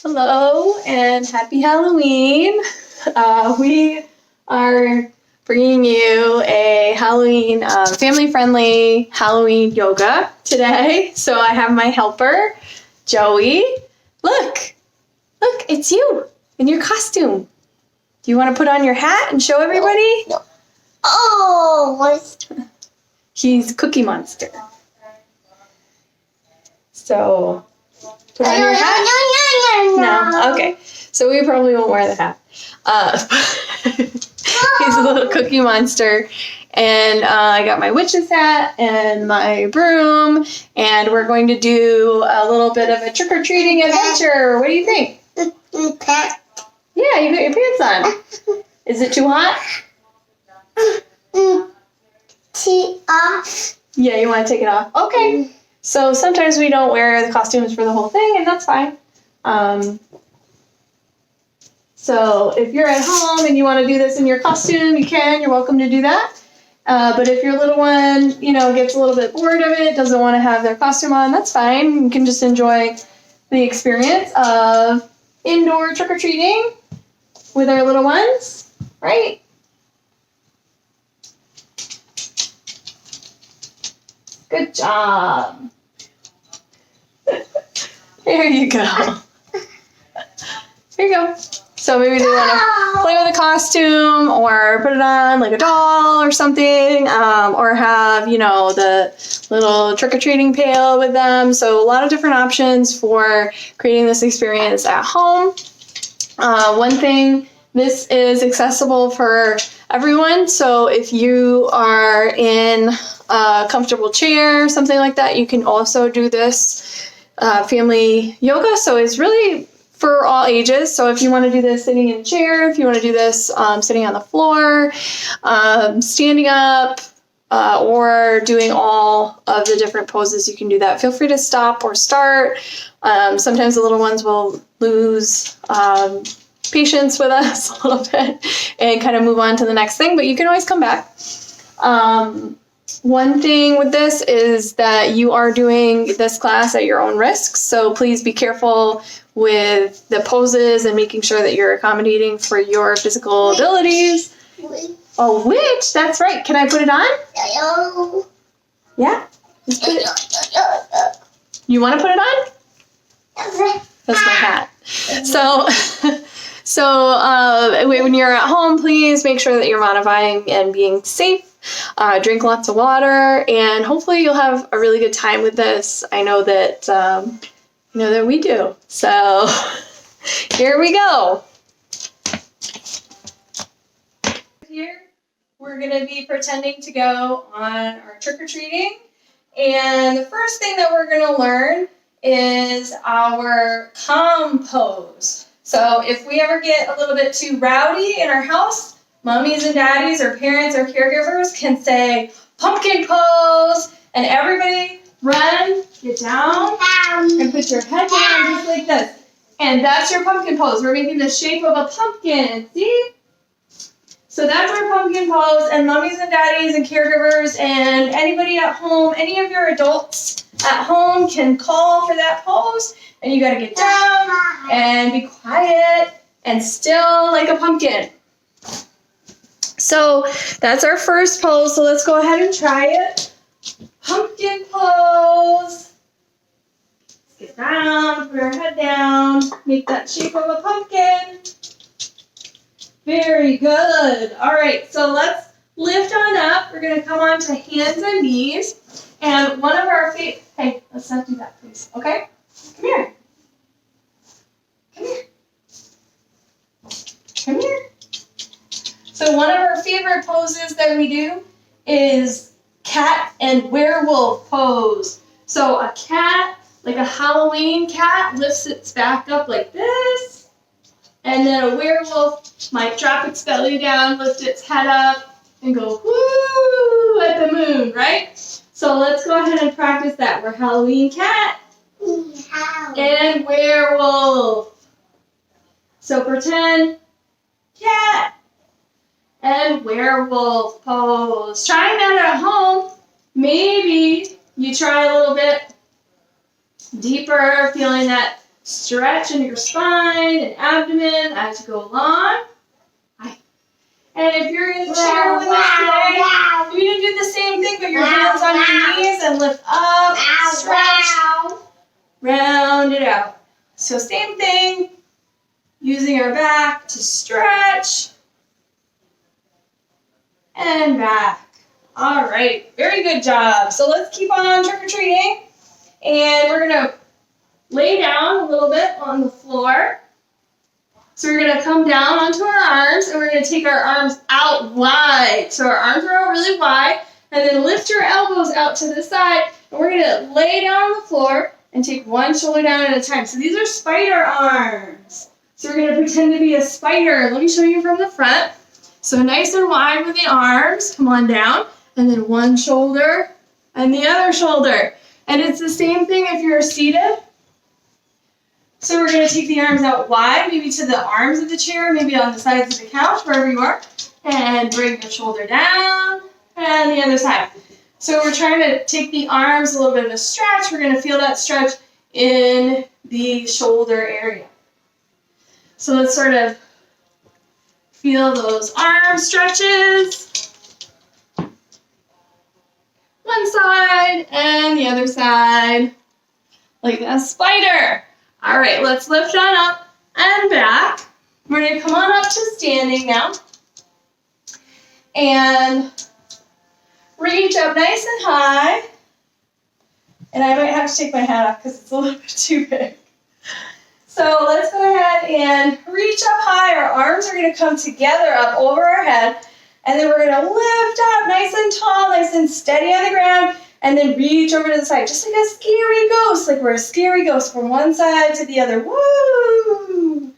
Hello and happy Halloween. We are bringing you a Halloween, family-friendly Halloween yoga today. So I have my helper, Joey. Look, it's you in your costume. Do you want to put on your hat and show everybody? No. Oh, what? He's Cookie Monster. So, put on your hat? No? Okay. So we probably won't wear the hat. He's a little Cookie Monster. And I got my witch's hat and my broom. And we're going to do a little bit of a trick-or-treating adventure. What do you think? Yeah, you got your pants on. Is it too hot? Take off. Yeah, you want to take it off? Okay. So sometimes we don't wear the costumes for the whole thing, and that's fine. So if you're at home and you want to do this in your costume, you can. You're welcome to do that. But if your little one, gets a little bit bored of it, doesn't want to have their costume on, that's fine. You can just enjoy the experience of indoor trick-or-treating with our little ones, right? Good job. There you go. Here you go. So maybe they want to play with a costume or put it on like a doll or something, or have, the little trick-or-treating pail with them. So a lot of different options for creating this experience at home. One thing, this is accessible for everyone. So if you are in a comfortable chair, something like that, you can also do this family yoga. So it's really for all ages. So if you want to do this sitting in a chair, if you want to do this sitting on the floor, standing up, or doing all of the different poses, you can do that. Feel free to stop or start. Sometimes the little ones will lose patience with us a little bit and kind of move on to the next thing, but you can always come back. One thing with this is that you are doing this class at your own risk, so please be careful with the poses and making sure that you're accommodating for your physical abilities. Oh, witch! That's right. Can I put it on? Yeah? Just put it. You want to put it on? That's my hat. So when you're at home, please make sure that you're modifying and being safe. Drink lots of water, and hopefully you'll have a really good time with this. I know that that we do. So here we go. Here we're going to be pretending to go on our trick-or-treating, and the first thing that we're going to learn is our calm pose. So if we ever get a little bit too rowdy in our house, mommies and daddies or parents or caregivers can say pumpkin pose, and everybody run, get down, and put your head down just like this. And that's your pumpkin pose. We're making the shape of a pumpkin, see? So that's our pumpkin pose, and mommies and daddies and caregivers and anybody at home, any of your adults at home can call for that pose, and you gotta get down and be quiet and still like a pumpkin. So that's our first pose, so let's go ahead and try it. Pumpkin pose. Let's get down, put our head down, make that shape of a pumpkin. Very good. All right, so let's lift on up. We're going to come on to hands and knees. And one of our hey, let's not do that, please, okay? Come here. Come here. Come here. So one of our favorite poses that we do is cat and werewolf pose. So a cat, like a Halloween cat, lifts its back up like this. And then a werewolf might drop its belly down, lift its head up, and go woo at the moon, right? So let's go ahead and practice that. We're Halloween cat and werewolf. So pretend cat and werewolf pose. Trying that at home, maybe you try a little bit deeper, feeling that stretch in your spine and abdomen as you go along. And if you're in the chair with us today, you're going to do the same thing, but your hands on your knees and lift up, stretch, round it out. So same thing, using our back to stretch, and back. All right, very good job. So let's keep on trick-or-treating, and we're going to lay down a little bit on the floor. So we're going to come down onto our arms, and we're going to take our arms out wide. So our arms are out really wide, and then lift your elbows out to the side, and we're going to lay down on the floor and take one shoulder down at a time. So these are spider arms. So we're going to pretend to be a spider. Let me show you from the front. So nice and wide with the arms. Come on down, and then one shoulder and the other shoulder. And it's the same thing if you're seated. So we're going to take the arms out wide, maybe to the arms of the chair, maybe on the sides of the couch, wherever you are. And bring your shoulder down, and the other side. So we're trying to take the arms, a little bit of a stretch. We're going to feel that stretch in the shoulder area. So let's sort of feel those arm stretches. One side and the other side, like a spider. All right, let's lift on up and back. We're going to come on up to standing now. And reach up nice and high. And I might have to take my hat off because it's a little bit too big. So let's go ahead and reach up high. Our arms are going to come together up over our head. And then we're going to lift up nice and tall, nice and steady on the ground. And then reach over to the side, just like a scary ghost, like we're a scary ghost from one side to the other. Woo!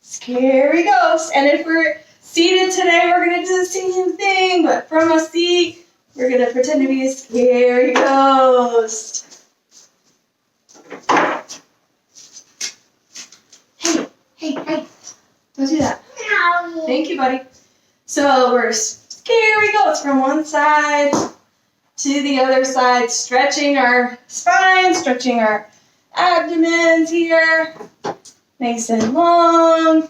Scary ghost. And if we're seated today, we're going to do the same thing, but from a seat, we're going to pretend to be a scary ghost. Hey, don't do that. Thank you, buddy. So we're scary ghosts from one side to the other side, stretching our spine, stretching our abdomens here, nice and long.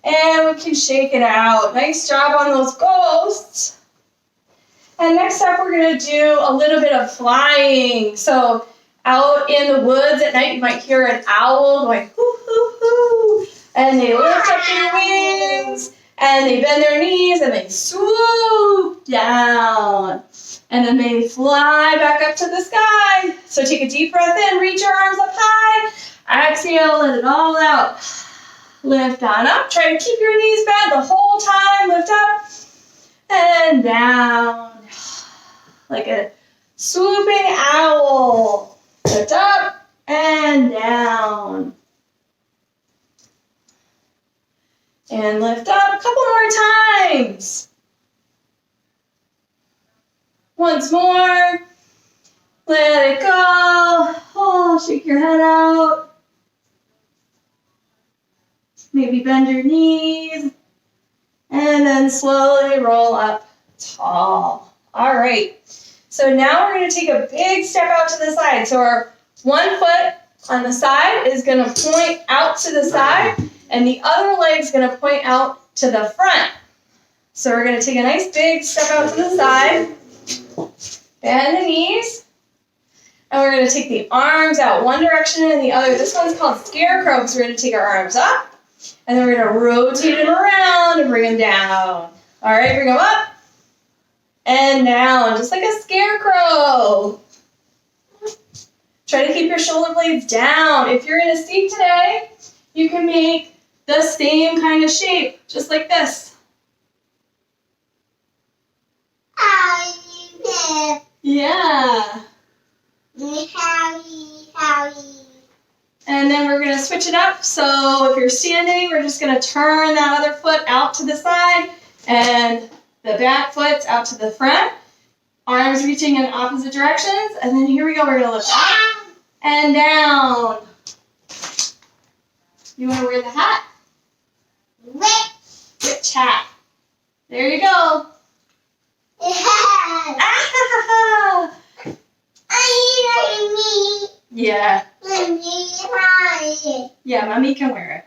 And we can shake it out. Nice job on those ghosts. And next up, we're going to do a little bit of flying. So out in the woods at night, you might hear an owl going, hoo, hoo, hoo. And they lift up their wings, and they bend their knees, and they swoop down. And then they fly back up to the sky. So take a deep breath in, reach your arms up high. Exhale, let it all out. Lift on up. Try to keep your knees bent the whole time. Lift up and down. Like a swooping owl. Lift up and down. And lift up a couple more times. Once more. Let it go. Oh, shake your head out. Maybe bend your knees. And then slowly roll up tall. All right. So now we're going to take a big step out to the side. So our one foot on the side is going to point out to the side, and the other leg is going to point out to the front. So we're going to take a nice big step out to the side. Bend the knees. And we're going to take the arms out one direction and the other. This one's called scarecrow because we're going to take our arms up. And then we're going to rotate them around and bring them down. All right, bring them up and down, just like a scarecrow. Try to keep your shoulder blades down. If you're in a seat today, you can make the same kind of shape, just like this. Yeah. And then we're going to switch it up. So if you're standing, we're just going to turn that other foot out to the side and the back foot's out to the front. Arms reaching in opposite directions. And then here we go. We're going to lift up and down. You want to wear the hat? Which hat? There you go. Ah! Yeah. Yeah, mommy can wear it.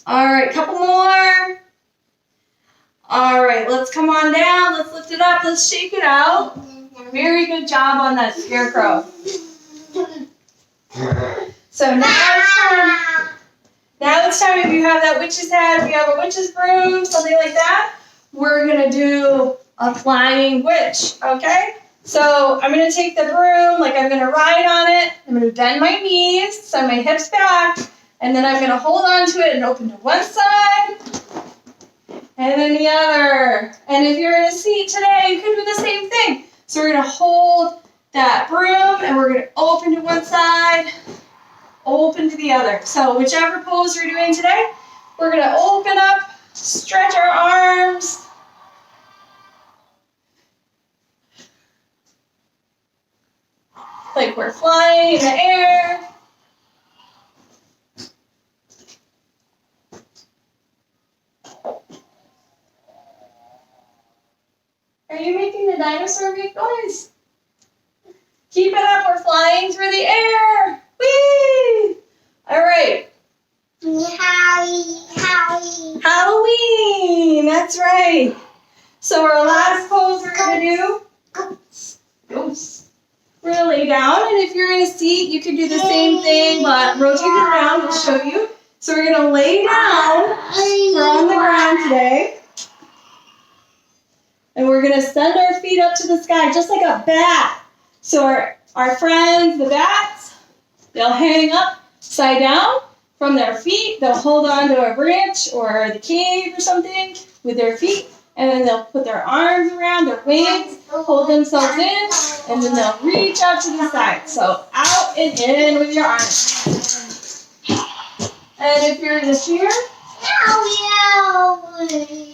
All right, couple more. All right, let's come on down. Let's lift it up. Let's shake it out. Very good job on that scarecrow. So now it's time. Now it's time, if you have that witch's hat, if you have a witch's broom, something like that, we're going to do a flying witch, okay? So I'm going to take the broom, like I'm going to ride on it. I'm going to bend my knees, send my hips back, and then I'm going to hold on to it and open to one side, and then the other. And if you're in a seat today, you can do the same thing. So we're going to hold that broom, and we're going to open to one side, open to the other. So whichever pose you're doing today, we're going to open up, stretch our arms, like we're flying in the air. Are you making the dinosaur make noise? Keep it up, we're flying through the air. Whee! All right. Halloween, that's right. So our last pose we're going to do, ghosts. We're going to lay down, and if you're in a seat, you can do the same thing, but rotate it around to show you. So we're going to lay down. We're on the ground today. And we're going to send our feet up to the sky, just like a bat. So our friends, the bats, they'll hang upside down from their feet. They'll hold on to a branch or the cave or something with their feet. And then they'll put their arms around their wings, hold themselves in, and then they'll reach out to the side. So out and in with your arms. And if you're in a chair,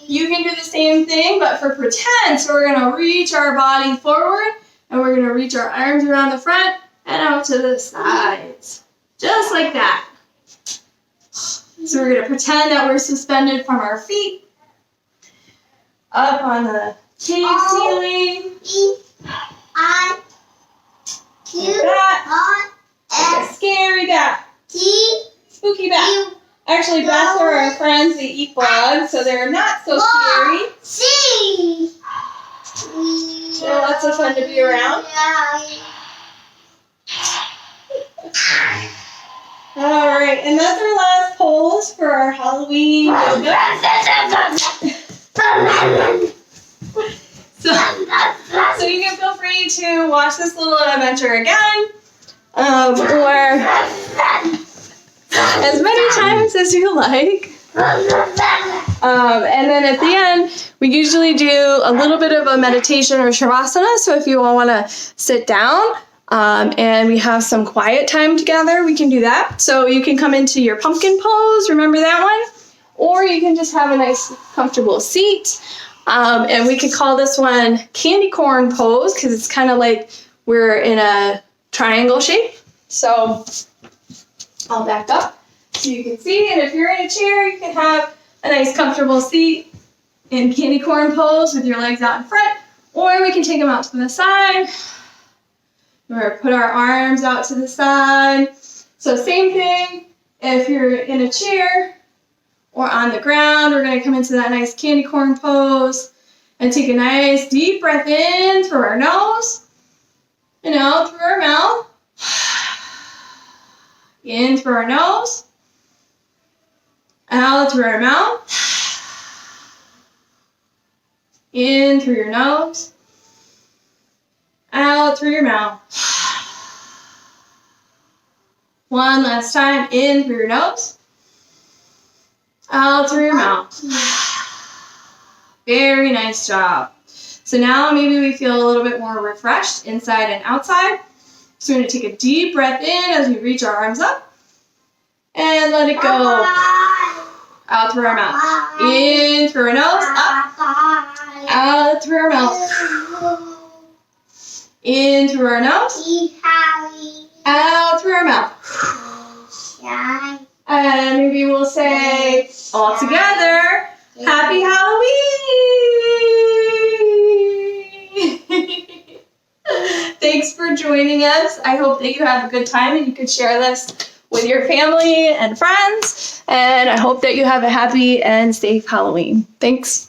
you can do the same thing, but for pretend. So we're going to reach our body forward, and we're going to reach our arms around the front and out to the sides. Just like that. So we're going to pretend that we're suspended from our feet up on the cave ceiling. Like that. Like a scary bat. Spooky bat. Actually, bats are our friends. They eat bugs, so they're not so scary. They're lots of fun to be around. All right, and that's our last pose for our Halloween yoga. So you can feel free to watch this little adventure again, or as many times as you like. And then at the end, we usually do a little bit of a meditation or shavasana. So if you all want to sit down and we have some quiet time together, we can do that. So you can come into your pumpkin pose, remember that one? Or you can just have a nice comfortable seat. And we could call this one candy corn pose because it's kind of like we're in a triangle shape. So I'll back up so you can see. And if you're in a chair, you can have a nice comfortable seat in candy corn pose with your legs out in front. Or we can take them out to the side. Or put our arms out to the side. So same thing. If you're in a chair or on the ground, we're going to come into that nice candy corn pose and take a nice deep breath in through our nose and out through our mouth. In through our nose, out through our mouth, in through your nose, out through your mouth. One last time, in through your nose, out through your mouth. Very nice job. So now maybe we feel a little bit more refreshed inside and outside. So we're going to take a deep breath in as we reach our arms up and let it go out through our mouth. In through our nose, up, out through our mouth. In through our nose, out through our mouth. And maybe we'll say all together, Happy Halloween! Thanks for joining us. I hope that you have a good time and you can share this with your family and friends. And I hope that you have a happy and safe Halloween. Thanks.